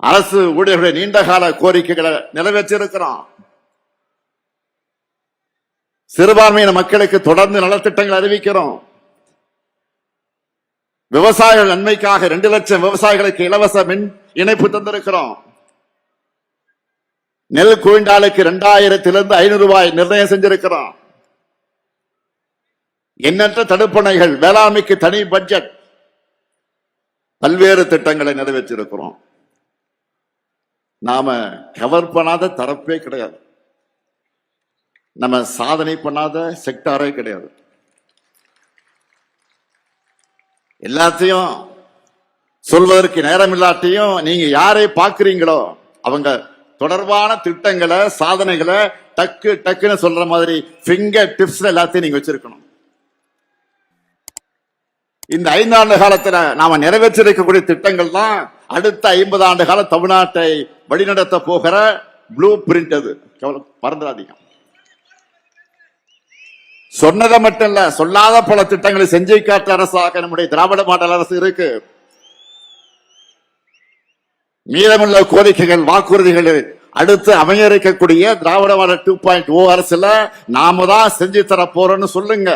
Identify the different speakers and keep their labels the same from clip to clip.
Speaker 1: அரசு ஊழியர்களுடைய நீண்டகால கோரிக்கைகளை நிறைவேற்றியிருக்கிறோம். சிறுபான்மையின மக்களுக்கு தொடர்ந்து நலத்திட்டங்கள் அறிவிக்கிறோம். விவசாயிகள் நன்மைக்காக 2 லட்சம் விவசாயிகளுக்கு இலவச மின் இணைப்பு தந்திருக்கிறோம். நெல் குவிண்டாலுக்கு 2000 500 ரூபாய் நிர்ணயம் செஞ்சிருக்கிறோம். எண்ணற்ற தடுப்பணைகள், வேளாண்மைக்கு தனி பட்ஜெட், பல்வேறு திட்டங்களை நிறைவேற்றியிருக்கிறோம். நாம கவர் பண்ணாத தரப்பே கிடையாது. நம்ம சாதனை பண்ணாத செக்டாரே கிடையாது. எல்லாத்தையும் சொல்வதற்கு நேரம் இல்லாட்டியும் நீங்க யாரை பார்க்கிறீங்களோ அவங்க தொடர்பான திட்டங்களை, சாதனைகளை டக்கு டக்குன்னு சொல்ற மாதிரி ஃபிங்கர் டிப்ஸ் எல்லாத்தையும் நீங்க வச்சிருக்கணும். இந்த 5 ஆண்டு காலத்துல நாம நிறைவேற்றிருக்கக்கூடிய திட்டங்கள் தான் அடுத்த 50 ஆண்டு கால தமிழ்நாட்டை வழிநடத்த போகிற ப்ளூ பிரிண்ட். அது மறந்துடாதீங்க. சொன்னதை மட்டும் இல்ல, சொல்லாத பல திட்டங்களை செஞ்சு காட்ட அரசாக நம்முடைய திராவிட மாடல் அரசு இருக்கு. மீதமுள்ள கோரிக்கைகள், வாக்குறுதிகள் அடுத்து அமைய இருக்கக்கூடிய திராவிட மாடல் 2.0 அரசுல நாம தான் செஞ்சு தர போறோம்னு சொல்லுங்க.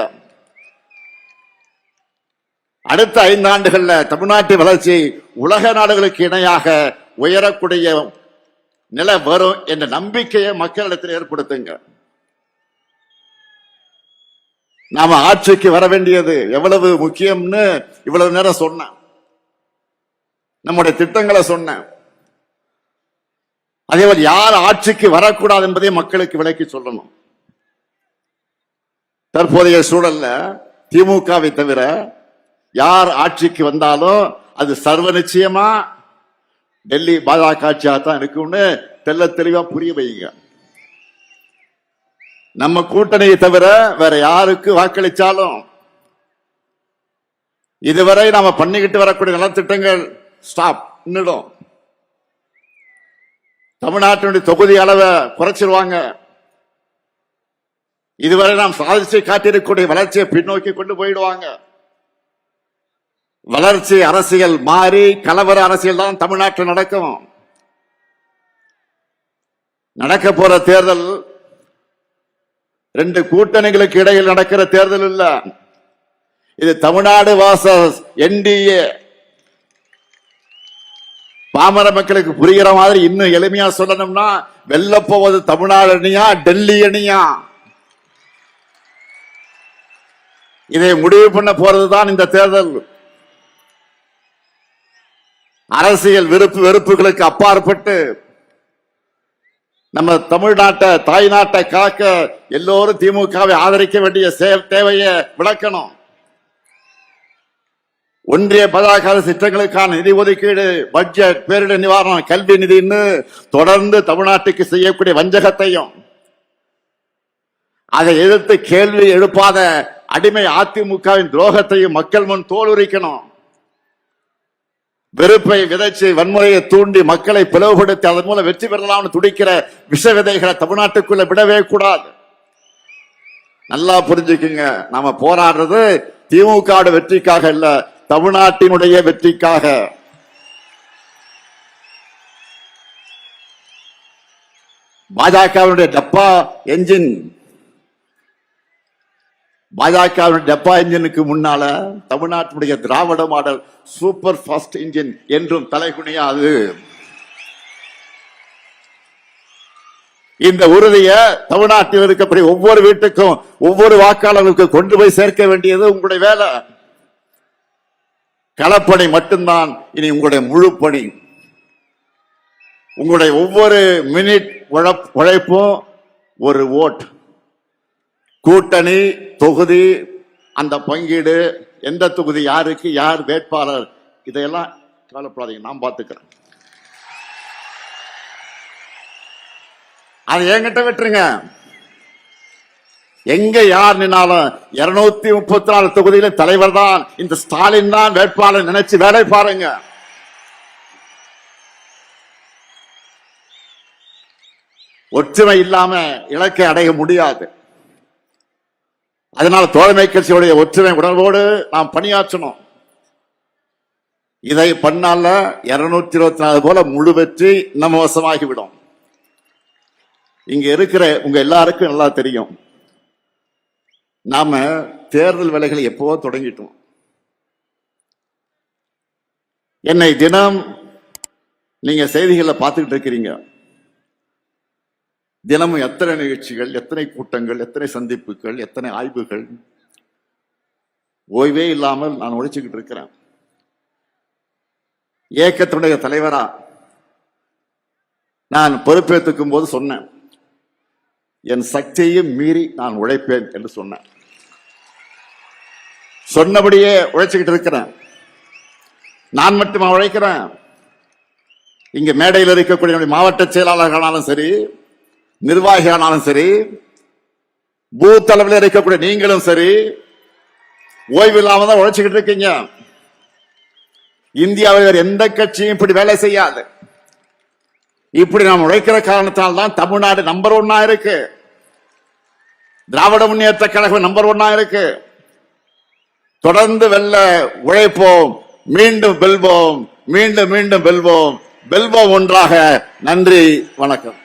Speaker 1: அடுத்த 5 ஆண்டுகள்ல தமிழ்நாட்டு வளர்ச்சி உலக நாடுகளுக்கு இணையாக உயரக்கூடிய நிலை வரும் என்ற நம்பிக்கையை மக்களிடத்தில் ஏற்படுத்துங்க. நாம ஆட்சிக்கு வர வேண்டியது எவ்வளவு முக்கியம்னு இவ்வளவு நேரம் சொன்னேன். நம்முடைய திட்டங்களை சொன்னேன். அதேபோல் யார் ஆட்சிக்கு வரக்கூடாது என்பதை மக்களுக்கு விளக்கி சொல்லணும். தற்போதைய சூழல்ல திமுகவை தவிர யார் ஆட்சிக்கு வந்தாலும் அது சர்வ நிச்சயமா டெல்லி பாஜக ஆட்சியாக தான் இருக்கும்னு தெல்ல தெளிவா புரிய வைங்க. நம்ம கூட்டணியை தவிர வேற யாருக்கு வாக்களிச்சாலும் இதுவரை நாம பண்ணிக்கிட்டு வரக்கூடிய நலத்திட்டங்கள் ஸ்டாப் நின்னுடும். தமிழ்நாட்டினுடைய தொகுதி அளவை குறைச்சிருவாங்க. இதுவரை நாம் சாதிச்சு காட்டியிருக்கக்கூடிய வளர்ச்சியை பின்னோக்கி கொண்டு போயிடுவாங்க. வளர்ச்சி அரசியல் மாறி கலவர அரசியல் தான் தமிழ்நாட்டில் நடக்கும். நடக்க போற தேர்தல் 2 கூட்டணிகளுக்கு இடையில் நடக்கிற தேர்தல் இல்ல. இது தமிழ்நாடு வாசஸ் என்டிஏ. பாமர மக்களுக்கு புரிகிற மாதிரி இன்னும் எளிமையா சொல்லணும்னா, வெல்ல போவது தமிழ்நாடு அணியா டெல்லி அணியா, இதை முடிவு பண்ண போறதுதான் இந்த தேர்தல். அரசியல் விருப்பு வெறுப்புகளுக்கு அப்பாற்பட்டு நம்ம தமிழ்நாட்டை, தாய் நாட்டை காக்க எல்லோரும் திமுகவை ஆதரிக்க வேண்டிய தேவையை விளக்கணும். ஒன்றிய பதாகால திட்டங்களுக்கான நிதி ஒதுக்கீடு, பட்ஜெட், பேரிடர் நிவாரணம், கல்வி நிதின்னு தொடர்ந்து தமிழ்நாட்டுக்கு செய்யக்கூடிய வஞ்சகத்தையும், அதை எதிர்த்து கேள்வி எழுப்பாத அடிமை அதிமுகவின் துரோகத்தையும் மக்கள் முன் தோலுரிக்கணும். வெறுப்பை விதைச்சு வன்முறையை தூண்டி மக்களை பிளவுபடுத்தி அதன் மூலம் வெற்றி பெறலாம்னு துடிக்கிற விஷ விதைகளை தமிழ்நாட்டுக்குள்ள விடவே கூடாது. நல்லா புரிஞ்சுக்குங்க. நாம போராடுறது திமுக வெற்றிக்காக இல்ல, தமிழ்நாட்டினுடைய வெற்றிக்காக. பாஜகவினுடைய டப்பா என்ஜின், பாஜகவின் டப்பா இன்ஜினுக்கு முன்னால தமிழ்நாட்டினுடைய திராவிட மாடல் சூப்பர் ஃபாஸ்ட் இன்ஜின் என்றும் தலைகுனியாது. இந்த உறுதியை தமிழ்நாட்டில் இருக்கக்கூடிய ஒவ்வொரு வீட்டுக்கும், ஒவ்வொரு வாக்காளர்களுக்கும் கொண்டு போய் சேர்க்க வேண்டியது உங்களுடைய வேலை. களப்பணி மட்டும்தான் இனி உங்களுடைய முழு பணி. உங்களுடைய ஒவ்வொரு மினிட் உழைப்பும் ஒரு ஓட். கூட்டணி, தொகுதி, அந்த பங்கீடு, எந்த தொகுதி யாருக்கு, யார் வேட்பாளர், இதையெல்லாம் கவலைப்படாதீங்க, நான் பார்த்துக்கிறேன். அதை என்கிட்ட விட்டுருங்க. எங்க யார் நின்னாலும் 234 தொகுதியில தலைவர் தான் இந்த ஸ்டாலின் தான் வேட்பாளர் நினைச்சு வேலை பாருங்க. ஒற்றுமை இல்லாம இலக்கை அடைய முடியாது. அதனால தோழமை கட்சியுடைய ஒற்றுமை உணர்வோடு நாம் பணியாற்றணும். இதை பண்ணால 224 போல முழு வெற்றி நம்ம வசமாகிவிடும். இங்க இருக்கிற உங்க எல்லாருக்கும் நல்லா தெரியும், நாம தேர்தல் வேலைகளை எப்பவோ தொடங்கிட்டோம். என்னை தினம் நீங்க செய்திகளை பார்த்துக்கிட்டு இருக்கிறீங்க. தினமும் எத்தனை நிகழ்ச்சிகள், எத்தனை கூட்டங்கள், எத்தனை சந்திப்புகள், எத்தனை ஆய்வுகள், ஓய்வே இல்லாமல் நான் உழைச்சுக்கிட்டு இருக்கிறேன். இயக்கத்தினுடைய தலைவரா நான் பொறுப்பேற்றுக்கும் போது சொன்னேன், என் சக்தியையும் மீறி நான் உழைப்பேன் என்று சொன்னேன். சொன்னபடியே உழைச்சுக்கிட்டு இருக்கிறேன். நான் மட்டுமா உழைக்கிறேன்? இங்க மேடையில் இருக்கக்கூடிய மாவட்ட செயலாளர்களானாலும் சரி, நிர்வாகியானாலும் சரி, பூத் அளவில் இருக்கக்கூடிய நீங்களும் சரி, ஓய்வு இல்லாம தான் உழைச்சுக்கிட்டு இருக்கீங்க. இந்தியாவில் வேறு எந்த கட்சியும் இப்படி வேலை செய்யாது. இப்படி நாம் உழைக்கிற காரணத்தால் தான் தமிழ்நாடு நம்பர் 1 இருக்கு. திராவிட முன்னேற்ற கழகம் நம்பர் 1 இருக்கு. தொடர்ந்து வெல்ல உழைப்போம், மீண்டும் வெல்வோம், மீண்டும் மீண்டும் வெல்வோம், வெல்வோம் ஒன்றாக. நன்றி, வணக்கம்.